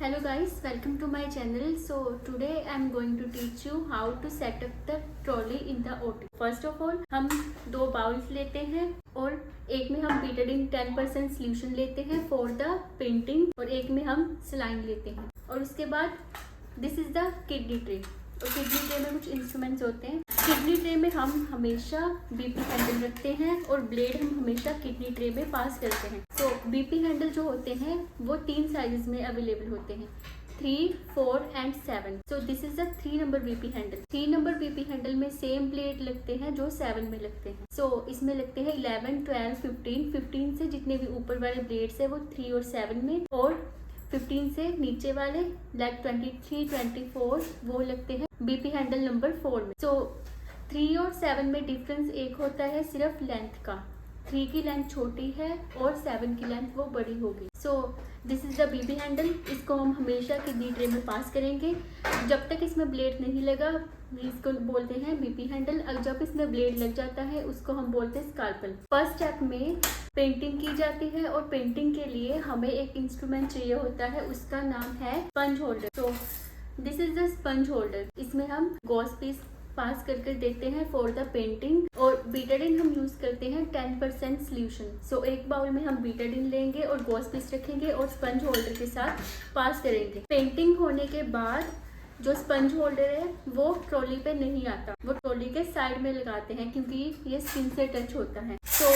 Hello guys, welcome to my channel. So today I am going to teach you how to set up the trolley in the OT. First of all, हम दो bowls लेते हैं और एक में हम Betadine 10% solution लेते हैं फॉर द पेंटिंग और एक में हम सलाइन लेते हैं। और उसके बाद this is the kidney tray और किडनी ट्रे में कुछ इंस्ट्रूमेंट्स होते हैं। किडनी ट्रे में हम हमेशा बीपी हैंडल रखते हैं और ब्लेड हम हमेशा किडनी ट्रे में पास करते हैं। तो बीपी हैंडल जो होते हैं वो 3 साइजेस में अवेलेबल होते हैं, 3, 4 and 7। So this is the 3 number BP handle. 3 number BP handle में सेम ब्लेड लगते हैं जो 7 में लगते हैं। सो इसमें लगते हैं 11, 12, 15 से जितने भी ऊपर वाले ब्लेड्स है वो 3 और 7 में, और 15 से नीचे वाले लाइक 23, 24 वो लगते हैं बीपी हैंडल नंबर 4 में। सो 3 और 7 में डिफरेंस एक होता है सिर्फ लेंथ का। 3 की लेंथ छोटी है और 7 की लेंथ वो बड़ी होगी। सो this is the BP handle. इसको हम हमेशा किडनी ट्रे में पास करेंगे जब तक इसमें ब्लेड नहीं लगा। इसको बोलते हैं बीपी हैंडल। और जब इसमें ब्लेड लग जाता है उसको हम बोलते हैं स्काल्पल। फर्स्ट स्टेप में पेंटिंग की जाती है और पेंटिंग के लिए हमें एक इंस्ट्रूमेंट चाहिए होता है, उसका नाम है स्पंज होल्डर। तो this is the sponge holder. इसमें हम गॉस पीस पास करके देते हैं फॉर द पेंटिंग। और बीटाडीन हम यूज करते हैं 10% सोल्यूशन। सो एक बाउल में हम बीटाडीन लेंगे और गॉस पीस रखेंगे और स्पंज होल्डर के साथ पास करेंगे। पेंटिंग होने के बाद जो स्पंज होल्डर है वो ट्रॉली पे नहीं आता, वो ट्रॉली के साइड में लगाते हैं क्योंकि ये स्किन से टच होता है। तो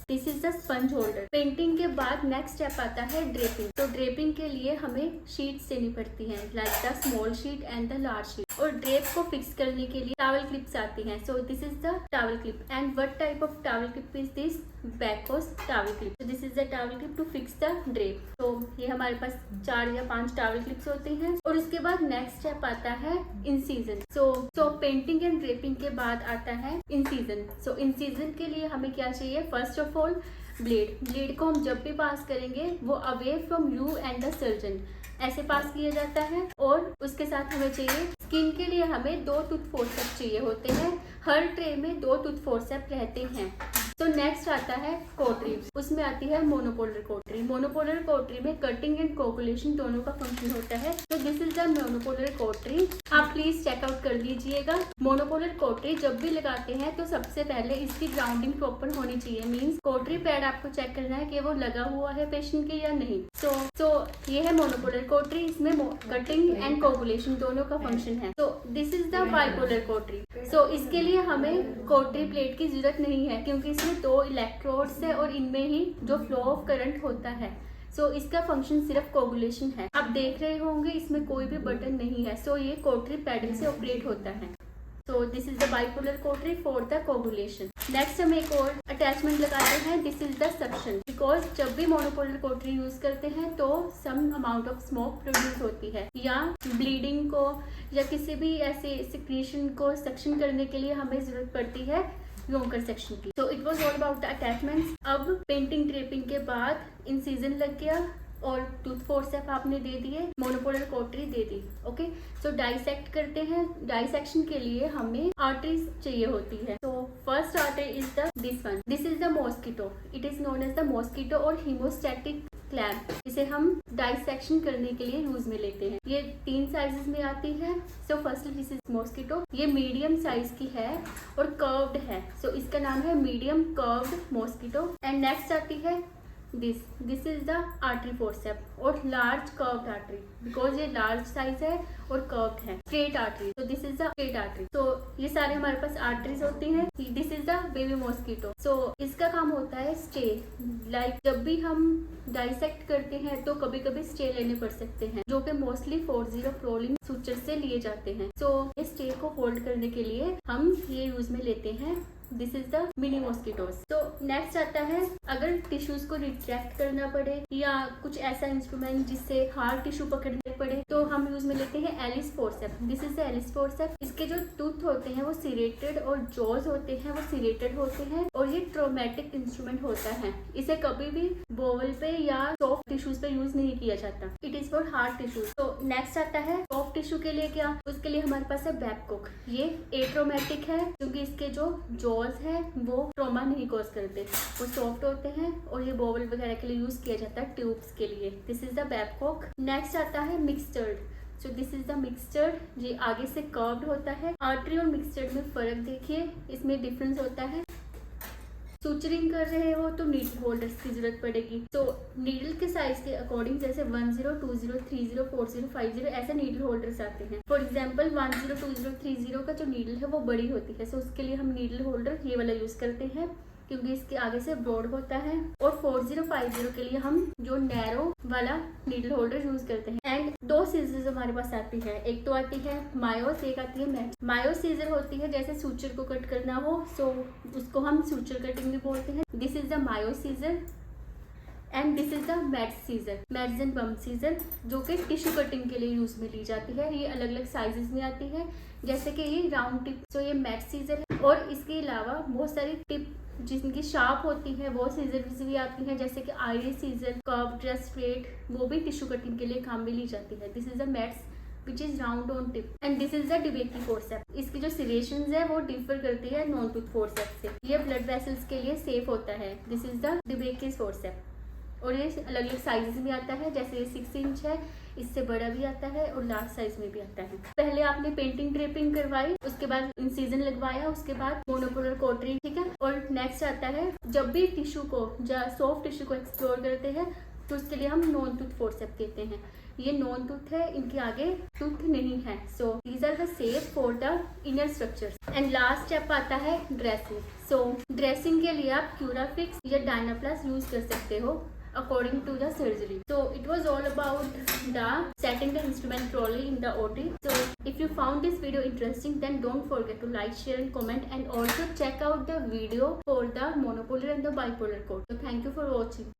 this is the sponge holder. Painting के बाद नेक्स्ट स्टेप आता है ड्रेपिंग। तो ड्रेपिंग के लिए हमें शीट्स देनी पड़ती हैं, like the small sheet and the large sheet. और ड्रेप को फिक्स करने के लिए टॉवल क्लिप्स आती हैं। So this is the towel clip. And what type of towel clip is this? Backhaus towel clip. So this is the towel clip to fix the drape. तो ये हमारे पास 4 या 5 टॉवल क्लिप्स होते हैं। और उसके बाद नेक्स्ट स्टेप आता है incision. So painting and draping के बाद आता है इंसीजन। सो इंसीजन के लिए हमें क्या चाहिए? फर्स्ट ऑफ ऑल ब्लेड को हम जब भी पास करेंगे वो away from you and the surgeon ऐसे पास किया जाता है। और उसके साथ हमें चाहिए स्किन के लिए हमें 2 टूथ फोर्सेप्स चाहिए होते हैं। हर ट्रे में 2 टूथ फोर्सेप रहते हैं। तो नेक्स्ट आता है कोटरी। उसमें आती है मोनोपोलर कोटरी। मोनोपोलर कोटरी में कटिंग एंड कोगुलेशन दोनों का फंक्शन होता है। तो दिस इज द मोनोपोलर कोटरी। आप प्लीज चेकआउट कर लीजिएगा। मोनोपोलर कोटरी जब भी लगाते हैं तो सबसे पहले इसकी ग्राउंडिंग प्रॉपर होनी चाहिए। मींस कोटरी पैड आपको चेक करना है कि वो लगा हुआ है पेशेंट के या नहीं। सो ये है मोनोपोलर कोटरी। इसमें कटिंग एंड कोगुलेशन दोनों का फंक्शन है। तो दिस इज द बाइपोलर कोटरी। सो इसके लिए हमें कोटरी प्लेट की जरूरत नहीं है क्योंकि इसमें 2 इलेक्ट्रोड्स है और इनमें ही जो फ्लो ऑफ करंट होता है। सो इसका फंक्शन सिर्फ कोगुलेशन है। आप देख रहे होंगे इसमें कोई भी बटन नहीं है। सो ये कोटरी पैडल से ऑपरेट होता है। So this is the bipolar cautery for the coagulation. Next हम एक और अटैचमेंट लगाते हैं। This is the suction. Because जब भी मोनोपोलर कोटरी यूज करते हैं तो some amount of smoke produce होती है, या ब्लीडिंग को या किसी भी ऐसे सिक्रीशन को सक्शन करने के लिए हमें जरूरत पड़ती है लोंकर सेक्शन की। तो it was all about the attachments. अब पेंटिंग ड्रेपिंग के बाद इंसीजन लग गया और टूथ फोर्सेप आपने दे दिए, मोनोपोलर कोटरी दे दी। ओके, सो डाइसेक्ट करते हैं। डाइसेक्शन के लिए हमें आर्टरीज चाहिए होती है। तो first artery is the this one. This is the mosquito. It is known as the mosquito और हीमोस्टैटिक क्लैम्प। इसे हम डाइसेक्शन करने के लिए यूज में लेते हैं। ये 3 साइजेस में आती है। So first this is mosquito. ये मीडियम साइज की है और कर्व्ड है। सो इसका नाम है medium curved mosquito. And next आती है this is the artery forcep और लार्ज कर्व्ड आर्टरी। बिकॉज ये लार्ज साइज है और कर्व्ड है। Straight artery. तो this is the straight artery. तो ये सारे हमारे पास आर्टरीज होती हैं। This is the baby mosquito. So इसका काम होता है स्टे। लाइक जब भी हम डाइसेक्ट करते हैं तो कभी कभी स्टे लेने पड़ सकते हैं, जो कि मोस्टली 40 प्रोलिंग सूचर से लिए जाते हैं। सो ये स्टे को होल्ड करने के लिए हम ये यूज में लेते हैं। This is the mini mosquitoes. तो नेक्स्ट आता है अगर टिश्यूज को रिट्रैक्ट करना पड़े या कुछ ऐसा इंस्ट्रूमेंट जिससे हार्ड टिश्यू पकड़ने जरूरत पड़े तो हम यूज में लेते हैं Allis forceps. This is the Allis forceps. इसके जो टूथ होते हैं वो सिरेटेड और जॉज होते हैं वो सिरेटेड होते हैं और ये ट्रोमेटिक इंस्ट्रूमेंट होता है। इसे कभी भी बोवल पे या सॉफ्ट टिश्यूज पे यूज नहीं किया जाता। It is for hard tissues. तो नेक्स्ट आता है सॉफ्ट टिश्यू के लिए क्या, उसके लिए हमारे पास है बैबकॉक। ये एट्रोमेटिक है क्योंकि इसके जो जॉज है वो ट्रोमा नहीं कॉज करते, वो सॉफ्ट होते हैं और ये बोवल वगैरह के लिए यूज किया जाता है ट्यूब्स के लिए। This is the Babcock. Next आता है Mixter. So this is the Mixter. ये आगे से कर्व्ड होता है। आर्टरी और मिक्सचर्ड में फर्क देखिए, इसमें डिफरेंस होता है। सुचरिंग कर रहे हो तो नीडल होल्डर्स की जरूरत पड़ेगी। तो नीडल के साइज के अकॉर्डिंग जैसे 10, 20, 30, 40, 50 ऐसे नीडल होल्डर्स आते हैं। फॉर एग्जांपल 10, 20, 30 का जो नीडल है वो बड़ी होती है, सो उसके लिए हम नीडल होल्डर ये वाला यूज करते हैं क्योंकि इसके आगे से ब्रॉड होता है। और 40, 50 के लिए हम जो नैरो वाला नीडल होल्डर यूज करते हैं। एंड दो सीजर्स हमारे पास आती है, एक तो आती है मायोस, एक आती है मैट। मायोस सीजर होती है जैसे सूचर को कट करना हो, सो उसको हम सूचर कटिंग भी बोलते हैं। This is the Mayo's scissor and this is the Metz scissor, Metzenbaum scissor, जो कि टिश्यू कटिंग के लिए यूज में ली जाती है। ये अलग अलग साइजेस में आती है, जैसे कि ये राउंड टिप, तो ये मैट सीजर है। और इसके अलावा बहुत सारी टिप जिनकी शार्प होती है वो सीजर्स भी आती हैं, जैसे कि आयरिस सीजर, कर्व्ड या स्ट्रेट, वो भी टिश्यू कटिंग के लिए काम में ली जाती है। This is the Metz which is round on tip and this is the DeBakey forceps. इसकी जो सिरेशंस है वो डिफर करती है नॉन टूथ फोर्सेप्स से। ये ब्लड वेसल्स के लिए सेफ होता है। This is the DeBakey forceps. और ये अलग अलग साइजेस में आता है, जैसे ये 6 इंच है, इससे बड़ा भी आता है और लार्ज साइज में भी आता है। पहले आपने पेंटिंग ड्रेपिंग करवाई, उसके बाद इंसिजन लगवाया, उसके बाद मोनोपोलर कोटरिंग, ठीक है। और नेक्स्ट आता है जब भी टिश्यू को सॉफ्ट टिश्यू को एक्सप्लोर करते हैं तो उसके लिए हम नॉन टूथ फोर्सेप्स कहते हैं। ये नॉन टूथ है, इनके आगे टूथ नहीं है, so these are the safe for the inner structures. And last step आता है ड्रेसिंग। सो ड्रेसिंग के लिए आप क्यूराफिक्स या डायनाप्लास यूज कर सकते हो according to the surgery. So it was all about the setting the instrument trolley in the OT. So if you found this video interesting, then don't forget to like, share and comment, and also check out the video for the monopolar and the bipolar code. So thank you for watching.